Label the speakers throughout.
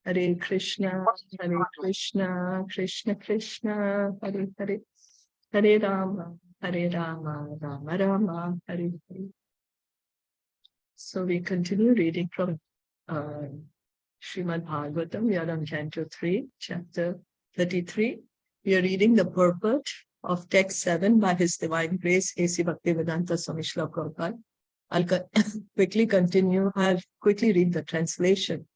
Speaker 1: Hare Krishna, Krishna Krishna, Hare Hare, Hare Rama, Rama Rama, Hare Hare. So we continue reading from Srimad Bhagavatam. We are on Canto 3, chapter 33. We are reading the purport of text 7 by His Divine Grace, A.C. Bhaktivedanta Swami Srila Prabhupada. I'll quickly continue. I'll quickly read the translation.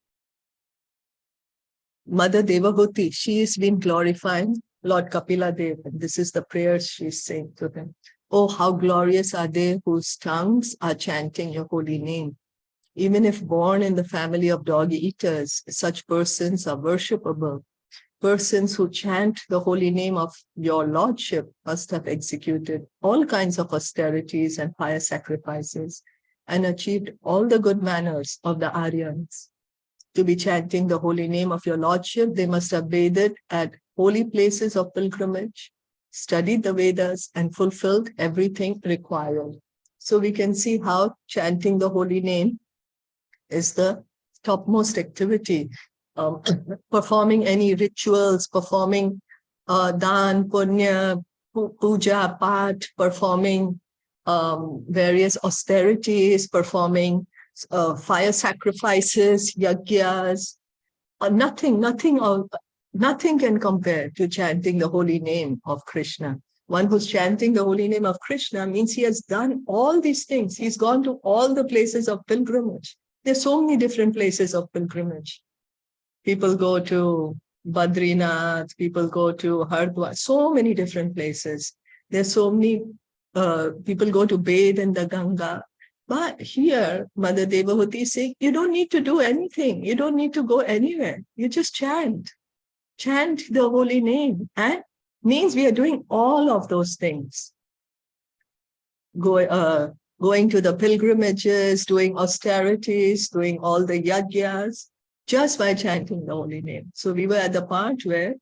Speaker 1: Mother Devahuti, she is being glorifying Lord Kapila Dev. And this is the prayer she's saying to him. Oh, how glorious are they whose tongues are chanting your holy name. Even if born in the family of dog eaters, such persons are worshipable. Persons who chant the holy name of your lordship must have executed all kinds of austerities and pious sacrifices and achieved all the good manners of the Aryans. To be chanting the holy name of your lordship, they must have bathed at holy places of pilgrimage, studied the Vedas, and fulfilled everything required. So we can see how chanting the holy name is the topmost activity. Performing any rituals, performing dan, punya, puja, pat, performing various austerities, performing fire sacrifices, yagyas, nothing can compare to chanting the holy name of Krishna. One who's chanting the holy name of Krishna means he has done all these things. He's gone to all the places of pilgrimage. There's so many different places of pilgrimage. People go to Badrinath, people go to Hardwar, so many different places. There's so many people go to bathe in the Ganga. But here, Mother Devahuti is saying, you don't need to do anything. You don't need to go anywhere. You just chant. Chant the holy name. And means we are doing all of those things. Going to the pilgrimages, doing austerities, doing all the yagyas, just by chanting the holy name. So we were at the part where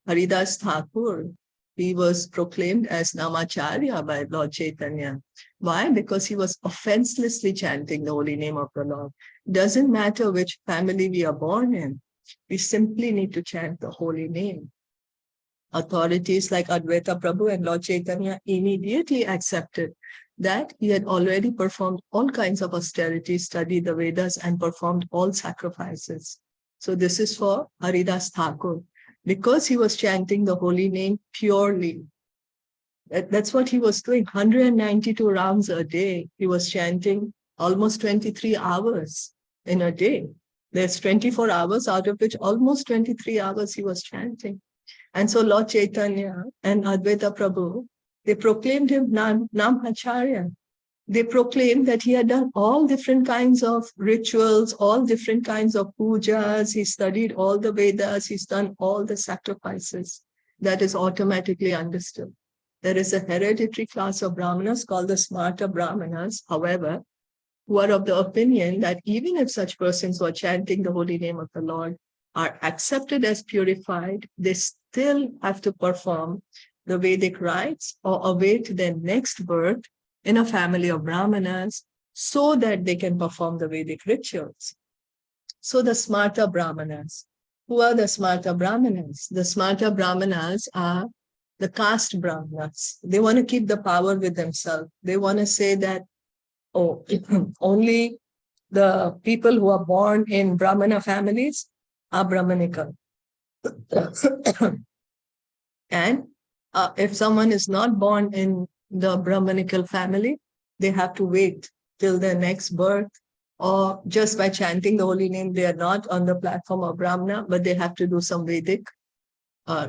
Speaker 1: Haridas Thakur, he was proclaimed as Namacharya by Lord Caitanya. Why? Because he was offenselessly chanting the holy name of the Lord. Doesn't matter which family we are born in, we simply need to chant the holy name. Authorities like Advaita Prabhu and Lord Caitanya immediately accepted that he had already performed all kinds of austerities, studied the Vedas, and performed all sacrifices. So this is for Haridas Thakur, because he was chanting the holy name purely. That's what he was doing, 192 rounds a day. He was chanting almost 23 hours in a day. There's 24 hours, out of which almost 23 hours he was chanting. And so Lord Chaitanya and Advaita Prabhu, they proclaimed him Namacharya. They proclaimed that he had done all different kinds of rituals, all different kinds of pujas. He studied all the Vedas. He's done all the sacrifices. That is automatically understood. There is a hereditary class of Brahmanas called the Smarta Brahmanas, however, who are of the opinion that even if such persons who are chanting the holy name of the Lord are accepted as purified, they still have to perform the Vedic rites or await their next birth in a family of Brahmanas so that they can perform the Vedic rituals. So the Smarta Brahmanas. Who are the Smarta Brahmanas? The Smarta Brahmanas are the caste Brahmanas. They want to keep the power with themselves. They want to say that, oh, only the people who are born in Brahmana families are Brahmanical. And if someone is not born in the Brahmanical family, they have to wait till their next birth, or just by chanting the holy name, they are not on the platform of Brahmana, but they have to do some Vedic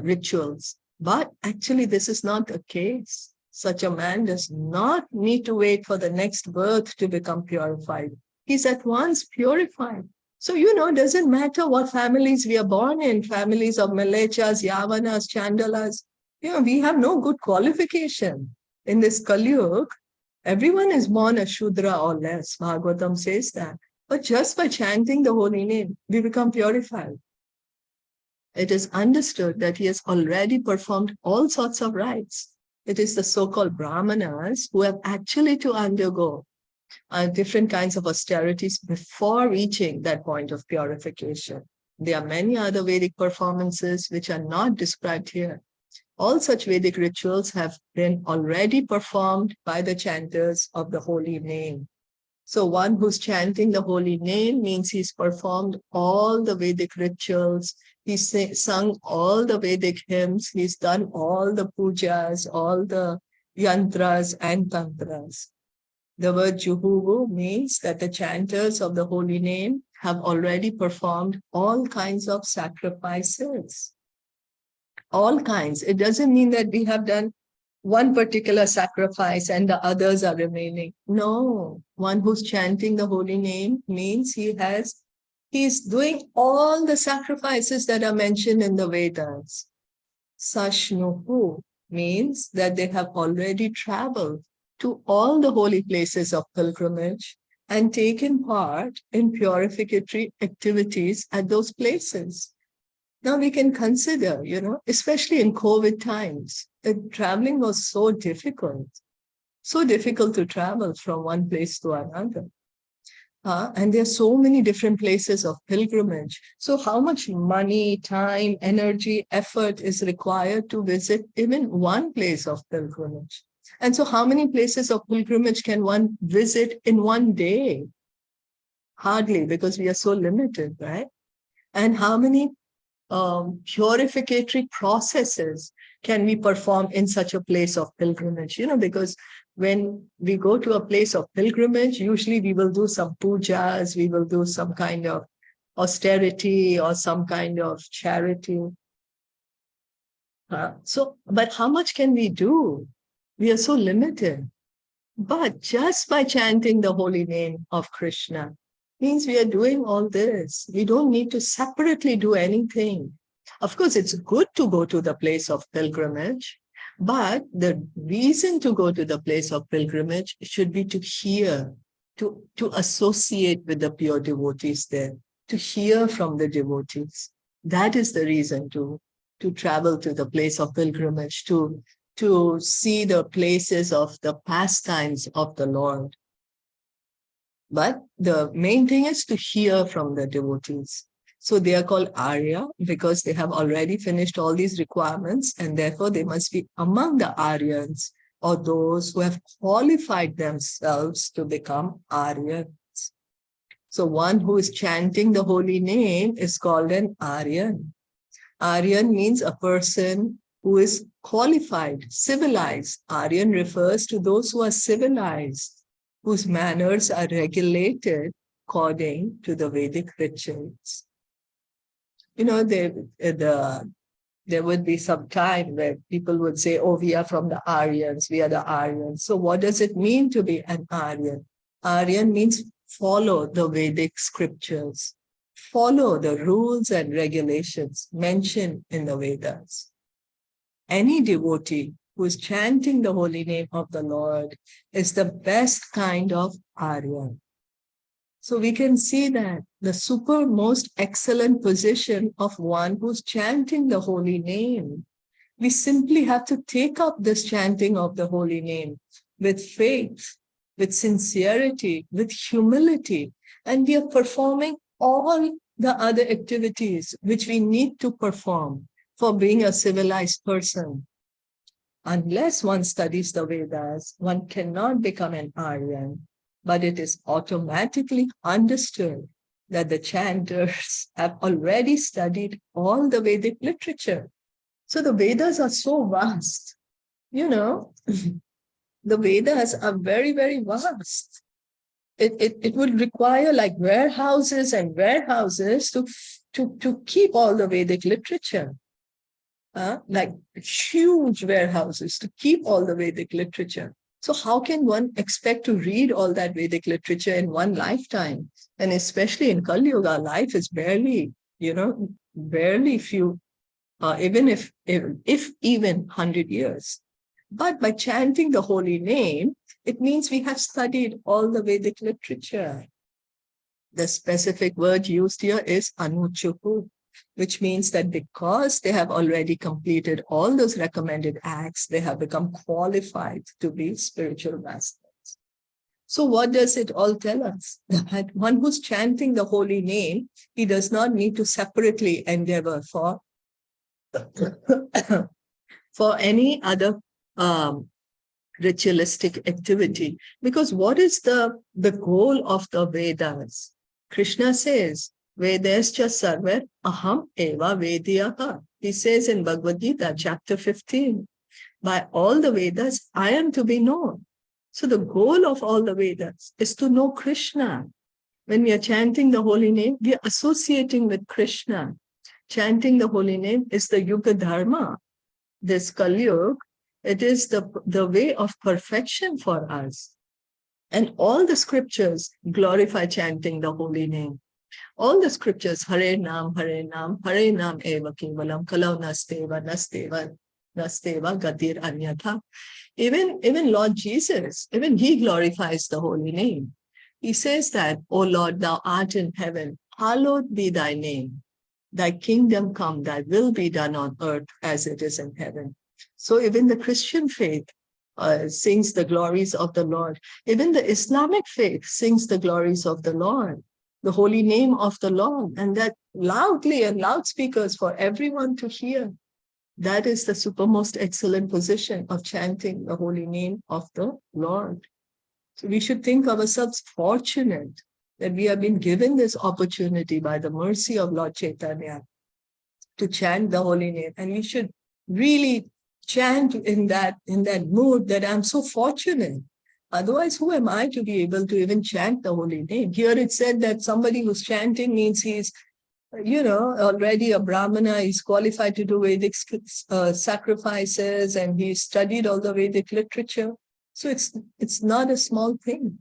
Speaker 1: rituals. But actually, this is not the case. Such a man does not need to wait for the next birth to become purified. He's at once purified. So, it doesn't matter what families we are born in, families of Malechas, Yavanas, Chandalas. We have no good qualification. In this Kali Yuga, everyone is born a Shudra or less. Bhagavatam says that. But just by chanting the holy name, we become purified. It is understood that he has already performed all sorts of rites. It is the so-called Brahmanas who have actually to undergo different kinds of austerities before reaching that point of purification. There are many other Vedic performances which are not described here. All such Vedic rituals have been already performed by the chanters of the holy name. So one who's chanting the holy name means he's performed all the Vedic rituals, he's sung all the Vedic hymns, he's done all the pujas, all the yantras and tantras. The word Juhuvu means that the chanters of the holy name have already performed all kinds of sacrifices. All kinds. It doesn't mean that we have done one particular sacrifice and the others are remaining. No, one who's chanting the holy name means he's doing all the sacrifices that are mentioned in the Vedas. Sashnuhu means that they have already traveled to all the holy places of pilgrimage and taken part in purificatory activities at those places. Now we can consider, especially in COVID times, that traveling was so difficult to travel from one place to another. And there are so many different places of pilgrimage. So how much money, time, energy, effort is required to visit even one place of pilgrimage? And so how many places of pilgrimage can one visit in one day? Hardly, because we are so limited, right? And how many purificatory processes can we perform in such a place of pilgrimage? Because when we go to a place of pilgrimage, usually we will do some pujas, we will do some kind of austerity or some kind of charity. But how much can we do? We are so limited. But just by chanting the holy name of Krishna means we are doing all this. We don't need to separately do anything. Of course, it's good to go to the place of pilgrimage, but the reason to go to the place of pilgrimage should be to hear, to associate with the pure devotees there, to hear from the devotees. That is the reason to travel to the place of pilgrimage, to see the places of the pastimes of the Lord. But the main thing is to hear from the devotees. So they are called Arya because they have already finished all these requirements, and therefore they must be among the Aryans, or those who have qualified themselves to become Aryans. So one who is chanting the holy name is called an Aryan. Aryan means a person who is qualified, civilized. Aryan refers to those who are civilized, whose manners are regulated according to the Vedic rituals. There would be some time where people would say, oh, we are from the Aryans, we are the Aryans. So what does it mean to be an Aryan? Aryan means follow the Vedic scriptures, follow the rules and regulations mentioned in the Vedas. Any devotee who is chanting the holy name of the Lord is the best kind of Aryan. So we can see that the super most excellent position of one who's chanting the holy name. We simply have to take up this chanting of the holy name with faith, with sincerity, with humility, and we are performing all the other activities which we need to perform for being a civilized person. Unless one studies the Vedas, one cannot become an Aryan, but it is automatically understood that the chanters have already studied all the Vedic literature. So the Vedas are so vast, the Vedas are very, very vast. It would require like warehouses and warehouses to keep all the Vedic literature. Like huge warehouses to keep all the Vedic literature. So how can one expect to read all that Vedic literature in one lifetime? And especially in Kali Yuga, life is barely few, even if even 100 years. But by chanting the holy name, it means we have studied all the Vedic literature. The specific word used here is anuchuhu, which means that because they have already completed all those recommended acts, they have become qualified to be spiritual masters. So what does it all tell us? That one who's chanting the holy name, he does not need to separately endeavor for, for any other ritualistic activity. Because what is the goal of the Vedas? Krishna says, Vedascha sarver aham eva vedyaka. He says in Bhagavad Gita, chapter 15, by all the Vedas, I am to be known. So the goal of all the Vedas is to know Krishna. When we are chanting the holy name, we are associating with Krishna. Chanting the holy name is the Yuga Dharma. This Kali Yuga, it is the way of perfection for us. And all the scriptures glorify chanting the holy name. All the scriptures, Hare Nam, Hare Nam, Hare Nam eva kevalam, kalau nasteva, nasteva, nasteva, gatir anyatha. Even Lord Jesus, even he glorifies the holy name. He says that, O Lord, thou art in heaven, hallowed be thy name. Thy kingdom come, thy will be done on earth as it is in heaven. So even the Christian faith sings the glories of the Lord. Even the Islamic faith sings the glories of the Lord, the holy name of the Lord, and that loudly and loudspeakers for everyone to hear. That is the supermost excellent position of chanting the holy name of the Lord. So we should think ourselves fortunate that we have been given this opportunity by the mercy of Lord Caitanya to chant the holy name. And we should really chant in that mood that I'm so fortunate. Otherwise, who am I to be able to even chant the holy name? Here it said that somebody who's chanting means he's already a Brahmana, he's qualified to do Vedic sacrifices, and he studied all the Vedic literature. So it's not a small thing.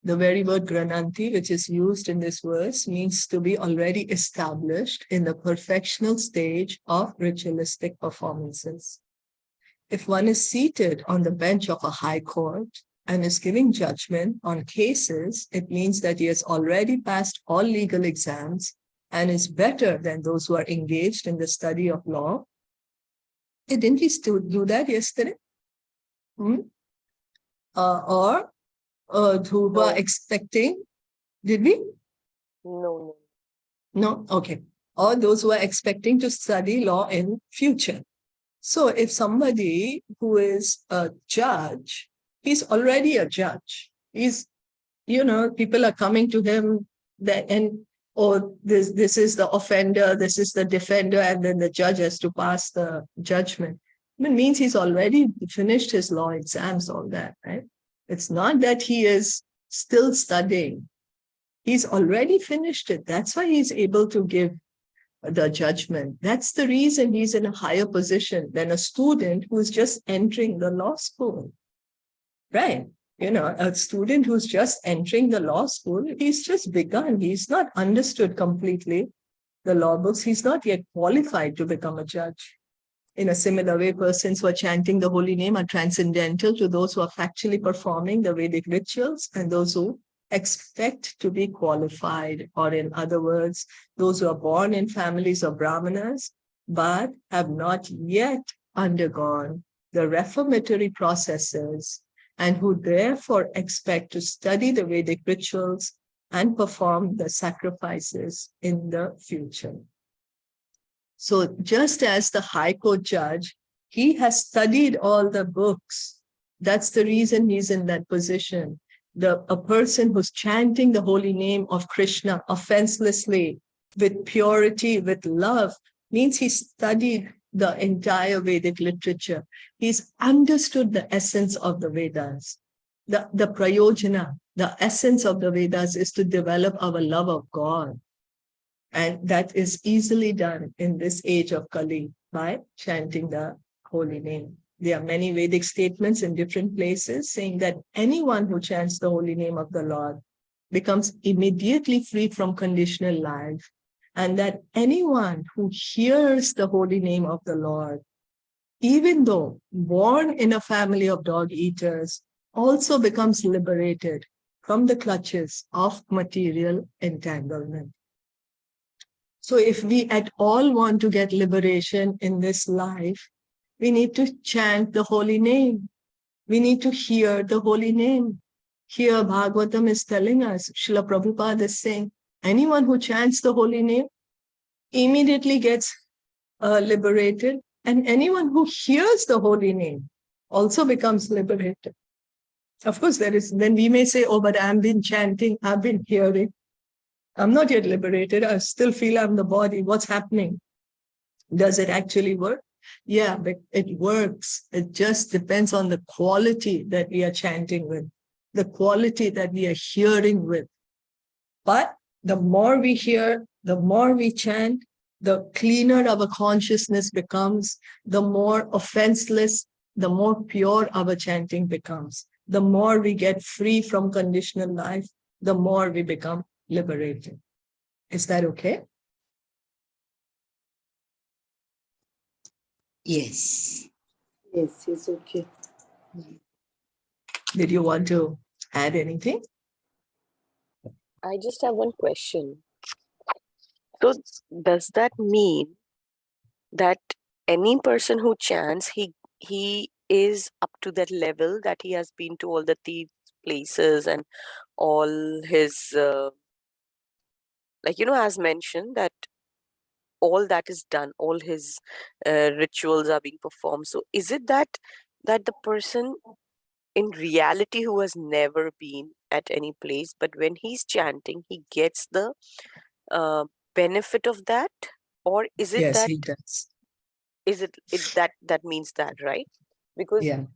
Speaker 1: The very word grananti, which is used in this verse, means to be already established in the perfectional stage of ritualistic performances. If one is seated on the bench of a high court and is giving judgment on cases, it means that he has already passed all legal exams and is better than those who are engaged in the study of law. Didn't we still do that yesterday? Or who are expecting? Did we?
Speaker 2: No.
Speaker 1: No? Okay. Or those who are expecting to study law in future. So if somebody who is a judge, he's already a judge. He's, people are coming to him this is the offender, this is the defender, and then the judge has to pass the judgment. It means he's already finished his law exams, all that, right? It's not that he is still studying. He's already finished it. That's why he's able to give the judgment. That's the reason he's in a higher position than a student who's just entering the law school, right? A student who's just entering the law school, he's just begun. He's not understood completely the law books. He's not yet qualified to become a judge. In a similar way, persons who are chanting the holy name are transcendental to those who are factually performing the Vedic rituals and those who expect to be qualified, or in other words, those who are born in families of Brahmanas but have not yet undergone the reformatory processes and who therefore expect to study the Vedic rituals and perform the sacrifices in the future. So just as the High Court judge, he has studied all the books. That's the reason he's in that position. A person who's chanting the holy name of Krishna offenselessly, with purity, with love, means he studied the entire Vedic literature. He's understood the essence of the Vedas. The prayojana, the essence of the Vedas is to develop our love of God. And that is easily done in this age of Kali by chanting the holy name. There are many Vedic statements in different places saying that anyone who chants the holy name of the Lord becomes immediately free from conditional life, and that anyone who hears the holy name of the Lord, even though born in a family of dog eaters, also becomes liberated from the clutches of material entanglement. So if we at all want to get liberation in this life, we need to chant the holy name. We need to hear the holy name. Here, Bhagavatam is telling us, Srila Prabhupada is saying, anyone who chants the holy name immediately gets liberated, and anyone who hears the holy name also becomes liberated. Of course, then we may say, oh, but I've been chanting, I've been hearing. I'm not yet liberated. I still feel I'm the body. What's happening? Does it actually work? Yeah, but it works. It just depends on the quality that we are chanting with, the quality that we are hearing with. But the more we hear, the more we chant, the cleaner our consciousness becomes, the more offenseless, the more pure our chanting becomes. The more we get free from conditional life, the more we become liberated. Is that okay?
Speaker 2: Yes.
Speaker 3: Yes, it's okay.
Speaker 1: Did you want to add anything?
Speaker 3: I just have one question. So does that mean that any person who chants, he is up to that level, that he has been to all the places and all his as mentioned, that all that is done, all his rituals are being performed. So is it that the person in reality who has never been at any place, but when he's chanting, he gets the benefit of that? Or is it
Speaker 1: Yes,
Speaker 3: that
Speaker 1: he does.
Speaker 3: that means that, right? Because
Speaker 1: Yeah,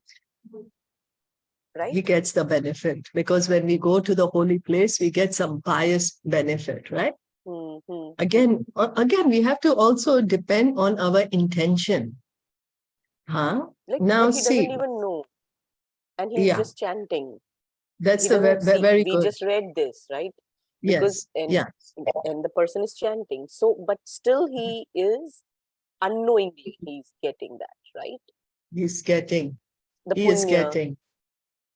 Speaker 3: right?
Speaker 1: he gets the benefit because when we go to the holy place, we get some pious benefit, right?
Speaker 3: Mm-hmm.
Speaker 1: Again, we have to also depend on our intention. Huh?
Speaker 3: Like,
Speaker 1: Now
Speaker 3: but he doesn't
Speaker 1: see,
Speaker 3: even know, and he's
Speaker 1: yeah,
Speaker 3: just chanting.
Speaker 1: that's
Speaker 3: He
Speaker 1: the
Speaker 3: doesn't see.
Speaker 1: very
Speaker 3: We
Speaker 1: good.
Speaker 3: just read this, right? Because
Speaker 1: Yes, yeah,
Speaker 3: and the person is chanting. So, but still he is unknowingly he's getting that, right?
Speaker 1: he's getting,
Speaker 3: The
Speaker 1: he is
Speaker 3: punya.
Speaker 1: getting.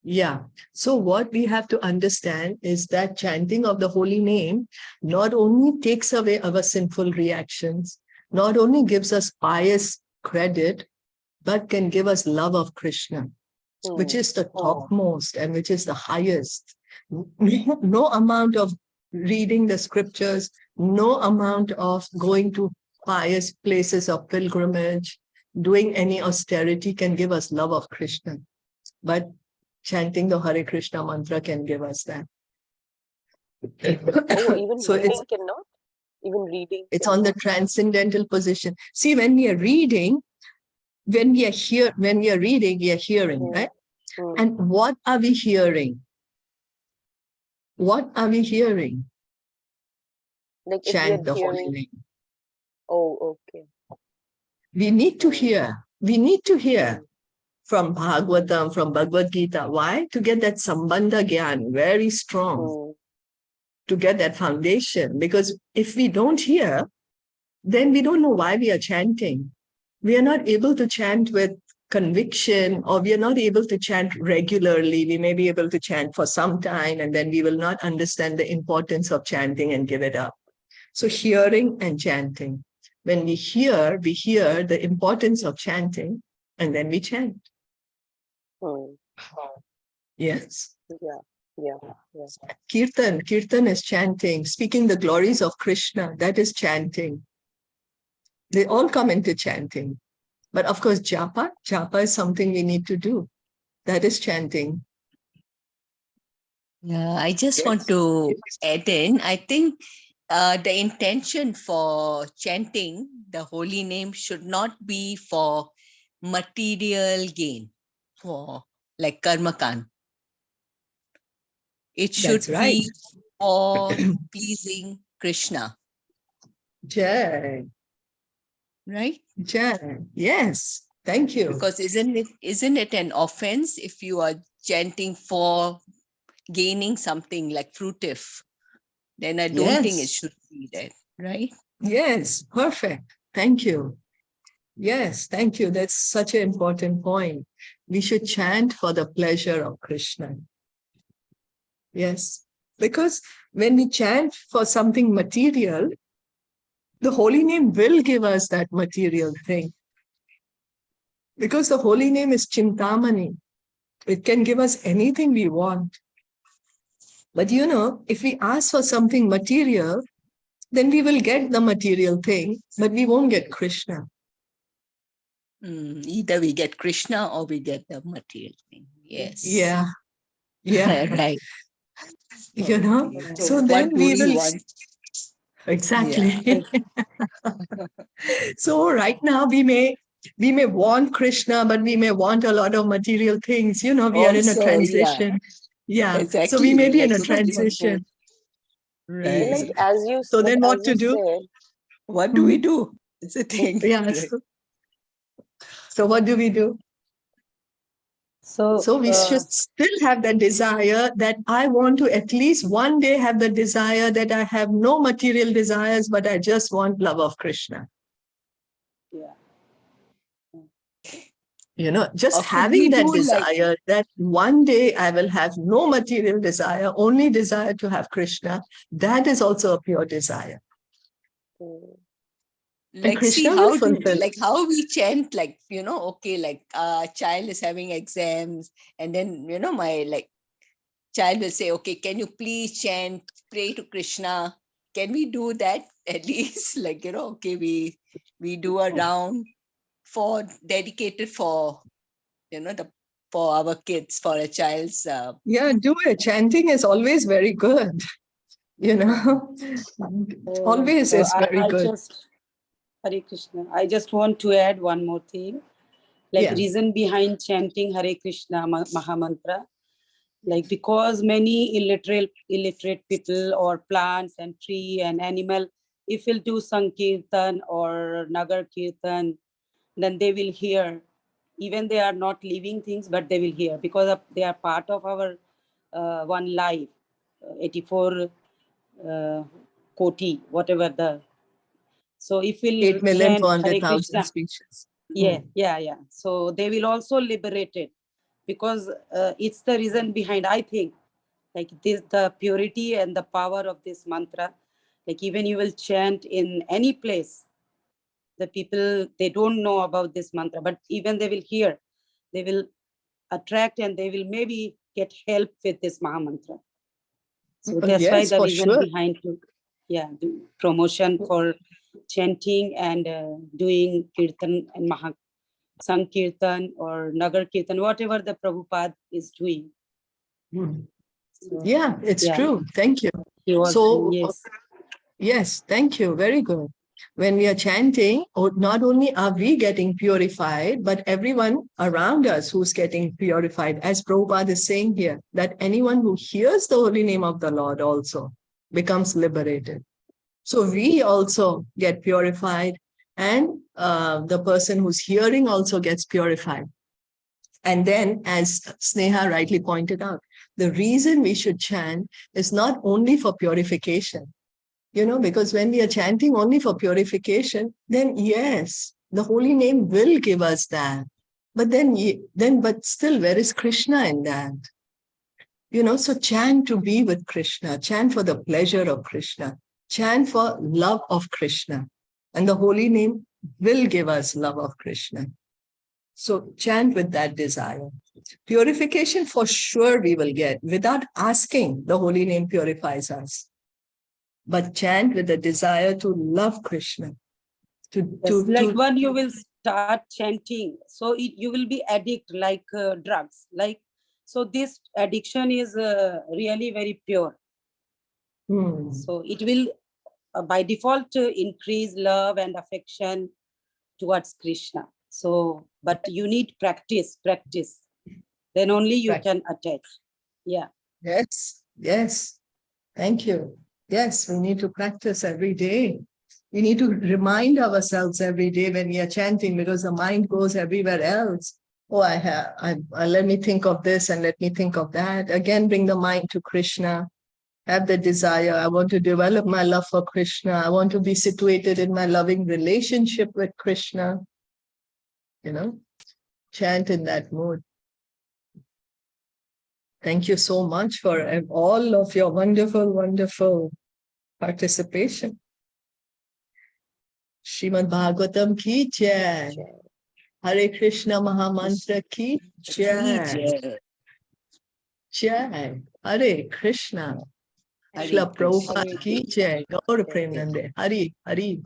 Speaker 1: Yeah. So what we have to understand is that chanting of the holy name not only takes away our sinful reactions, not only gives us pious credit, but can give us love of Krishna, which is the topmost and which is the highest. No amount of reading the scriptures, no amount of going to pious places of pilgrimage, doing any austerity can give us love of Krishna. But chanting the Hare Krishna mantra can give us that.
Speaker 3: Oh, even
Speaker 1: So
Speaker 3: reading cannot? Even reading
Speaker 1: it's
Speaker 3: cannot?
Speaker 1: on the transcendental position. See, when we are reading, when we are reading, we are hearing, right? And what are we hearing? What are we hearing?
Speaker 3: Like if we
Speaker 1: Chant
Speaker 3: are
Speaker 1: the holy
Speaker 3: hearing.
Speaker 1: name.
Speaker 3: Oh, okay.
Speaker 1: We need to hear. We need to hear from Bhagavatam, from Bhagavad Gita. Why? To get that sambandha gyan very strong, to get that foundation. Because if we don't hear, then we don't know why we are chanting. We are not able to chant with conviction, or we are not able to chant regularly. We may be able to chant for some time, and then we will not understand the importance of chanting and give it up. So hearing and chanting. When we hear the importance of chanting, and then we chant. Yes.
Speaker 3: Yeah.
Speaker 1: Kirtan is chanting, speaking the glories of Krishna. That is chanting. They all come into chanting. But of course, japa is something we need to do. That is chanting.
Speaker 2: Yeah, I just want to add in, I think the intention for chanting the holy name should not be for material gain, for like karmakan. It should
Speaker 1: That's right.
Speaker 2: be for pleasing Krishna.
Speaker 1: Jai.
Speaker 2: Right?
Speaker 1: Jai. Yes. Thank you.
Speaker 2: Because isn't it an offense if you are chanting for gaining something like fruitive? Then I don't think it should be that, right?
Speaker 1: Yes, perfect. Thank you. Yes, thank you. That's such an important point. We should chant for the pleasure of Krishna. Yes, because when we chant for something material, the holy name will give us that material thing. Because the holy name is Chintamani. It can give us anything we want. But if we ask for something material, then we will get the material thing, but we won't get Krishna.
Speaker 2: Either we get Krishna or we get the material thing. Yes.
Speaker 1: Yeah. Yeah.
Speaker 2: Right.
Speaker 1: So
Speaker 2: what
Speaker 1: then
Speaker 2: do
Speaker 1: we
Speaker 2: we
Speaker 1: will.
Speaker 2: want?
Speaker 1: Exactly. So right now we may want Krishna, but we may want a lot of material things. We are in a
Speaker 2: Also, yeah,
Speaker 1: transition. Yeah. So we
Speaker 2: exactly.
Speaker 1: may be in
Speaker 2: Like,
Speaker 1: a
Speaker 2: we want both.
Speaker 1: transition.
Speaker 2: Right.
Speaker 3: Like as you
Speaker 1: So then what
Speaker 3: as
Speaker 1: to
Speaker 3: you
Speaker 1: do?
Speaker 3: said,
Speaker 2: What do we do? It's a thing.
Speaker 1: Yeah.
Speaker 2: Right.
Speaker 1: So what do we do?
Speaker 4: So,
Speaker 1: So we should still have that desire that I want to at least one day have the desire that I have no material desires, but I just want love of Krishna.
Speaker 4: yeah.
Speaker 1: Just
Speaker 2: Or could
Speaker 1: having
Speaker 2: we
Speaker 1: that
Speaker 2: do like-
Speaker 1: desire that one day I will have no material desire, only desire to have Krishna, that is also a pure desire.
Speaker 3: mm,
Speaker 1: And
Speaker 2: see
Speaker 1: Krishna will
Speaker 2: how
Speaker 1: fulfill.
Speaker 2: how we chant, like, okay, like a child is having exams, and then my child will say, okay, can you please chant, pray to Krishna? Can we do that at least? Like, okay, we do a round dedicated for for our kids, for a child's
Speaker 1: Yeah, do it. Chanting is always very good. Always is very
Speaker 4: I
Speaker 1: good.
Speaker 4: just, Hare Krishna, I just want to add one more thing. Like
Speaker 1: Yeah.
Speaker 4: reason behind chanting Hare Krishna Mahamantra. Like because many illiterate people or plants and tree and animal, if we'll do Sankirtan or Nagar Kirtan, then they will hear. Even they are not living things, but they will hear because they are part of our one life, 84 koti, whatever the. So if we'll chant Hare
Speaker 1: 8,400,000
Speaker 4: Krishna,
Speaker 1: speeches.
Speaker 4: yeah. So they will also liberate it because it's the reason behind, I think, like this, the purity and the power of this mantra. Like even you will chant in any place, the people, they don't know about this mantra, but even they will hear, they will attract and they will maybe get help with this Maha Mantra. So that's why
Speaker 1: Yes,
Speaker 4: the
Speaker 1: for
Speaker 4: reason
Speaker 1: sure.
Speaker 4: behind to, do promotion for chanting and doing Kirtan and Sankirtan or Nagar Kirtan, whatever the Prabhupada is doing. So,
Speaker 1: Yeah, it's
Speaker 4: yeah,
Speaker 1: true. Thank you.
Speaker 4: he was,
Speaker 1: So,
Speaker 4: yes.
Speaker 1: yes, thank you. Very good. When we are chanting, not only are we getting purified, but everyone around us who's getting purified, as Prabhupada is saying here, that anyone who hears the holy name of the Lord also becomes liberated. So we also get purified, and the person who's hearing also gets purified. And then, as Sneha rightly pointed out, the reason we should chant is not only for purification, because when we are chanting only for purification, then yes, the holy name will give us that. But but still, where is Krishna in that? So chant to be with Krishna, chant for the pleasure of Krishna, chant for love of Krishna. And the holy name will give us love of Krishna. So chant with that desire. Purification for sure we will get. Without asking, the holy name purifies us. But chant with the desire to love Krishna.
Speaker 4: Like when you will start chanting, so you will be addict like drugs. Like, so this addiction is really very pure. So it will by default increase love and affection towards Krishna. So, but you need practice. Then only you can attach. Yeah.
Speaker 1: Yes. Thank you. Yes, we need to practice every day. We need to remind ourselves every day when we are chanting, because the mind goes everywhere else. Oh, let me think of this and let me think of that. Again, bring the mind to Krishna. Have the desire. I want to develop my love for Krishna. I want to be situated in my loving relationship with Krishna. Chant in that mood. Thank you so much for all of your wonderful participation. Srimad Bhagavatam ki jai. Hare Krishna Mahamantra ki jai. Jai. Hare Krishna.
Speaker 2: Hare
Speaker 1: Shila
Speaker 2: Krishna.
Speaker 1: Prabhupada ki jai. Gaur Premanande. Hari, Hari.